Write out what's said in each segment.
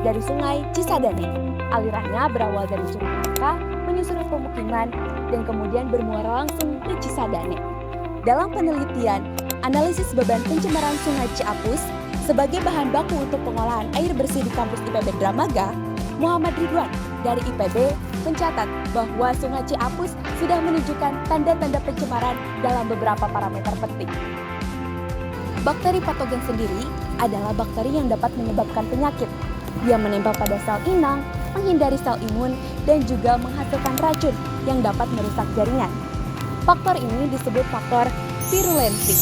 dari Sungai Cisadane. Alirannya berawal dari Curug Nangka, menyusuri pemukiman, dan kemudian bermuara langsung ke Cisadane. Dalam penelitian, analisis beban pencemaran Sungai Ciapus sebagai bahan baku untuk pengolahan air bersih di kampus IPB Dramaga, Muhammad Ridwan dari IPB mencatat bahwa Sungai Ciapus sudah menunjukkan tanda-tanda pencemaran dalam beberapa parameter penting. Bakteri patogen sendiri adalah bakteri yang dapat menyebabkan penyakit. Dia menempel pada sel inang, menghindari sel imun, dan juga menghasilkan racun yang dapat merusak jaringan. Faktor ini disebut faktor virulensi.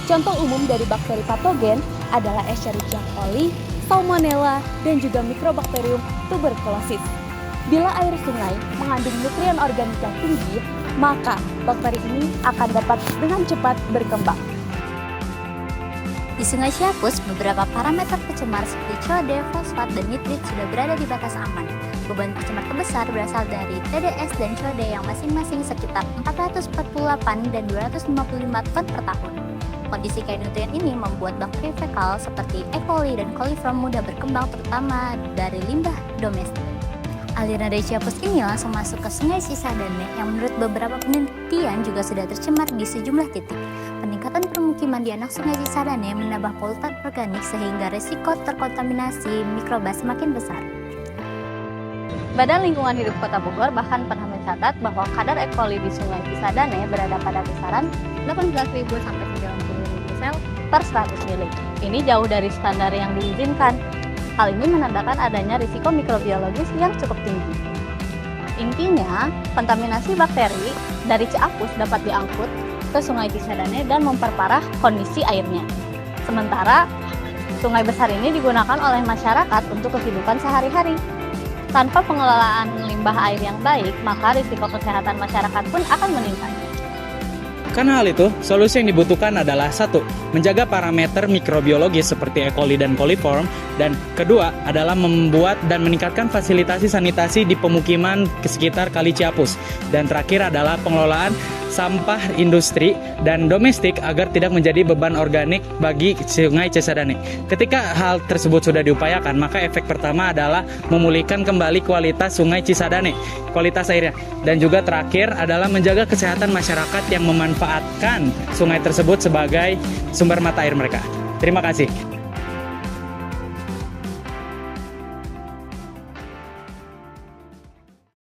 Contoh umum dari bakteri patogen adalah Escherichia coli, Salmonella, dan juga Mycobacterium tuberculosis. Bila air sungai mengandung nutrien organik yang tinggi, maka bakteri ini akan dapat dengan cepat berkembang. Di Sungai Ciapus, beberapa parameter pencemar seperti COD, fosfat, dan nitrit sudah berada di batas aman. Beban pencemar terbesar berasal dari TDS dan COD yang masing-masing sekitar 448 dan 255 ton per tahun. Kondisi kaya nutrien ini membuat bakteri fekal seperti E. coli dan coliform mudah berkembang, terutama dari limbah domestik. Aliran dari Ciapus ini langsung masuk ke Sungai Cisadane yang menurut beberapa penelitian juga sudah tercemar di sejumlah titik. Peningkatan permukiman di anak Sungai Cisadane menambah polutan organik sehingga risiko terkontaminasi mikroba semakin besar. Badan Lingkungan Hidup Kota Bogor bahkan pernah mencatat bahwa kadar E. coli di Sungai Cisadane berada pada kisaran 18.000 sampai 90.000 sel per 100 mili. Ini jauh dari standar yang diizinkan. Hal ini menandakan adanya risiko mikrobiologis yang cukup tinggi. Intinya, kontaminasi bakteri dari Ciapus dapat diangkut ke Sungai Cisadane dan memperparah kondisi airnya. Sementara, sungai besar ini digunakan oleh masyarakat untuk kehidupan sehari-hari. Tanpa pengelolaan limbah air yang baik, maka risiko kesehatan masyarakat pun akan meningkat. Karena hal itu, solusi yang dibutuhkan adalah satu, menjaga parameter mikrobiologis seperti E. coli dan coliform, dan kedua adalah membuat dan meningkatkan fasilitasi sanitasi di pemukiman di sekitar Kali Ciapus, dan terakhir adalah pengelolaan sampah industri dan domestik agar tidak menjadi beban organik bagi Sungai Cisadane. Ketika hal tersebut sudah diupayakan, maka efek pertama adalah memulihkan kembali kualitas Sungai Cisadane, kualitas airnya, dan juga terakhir adalah menjaga kesehatan masyarakat yang memanfaatkan sungai tersebut sebagai sumber mata air mereka. Terima kasih.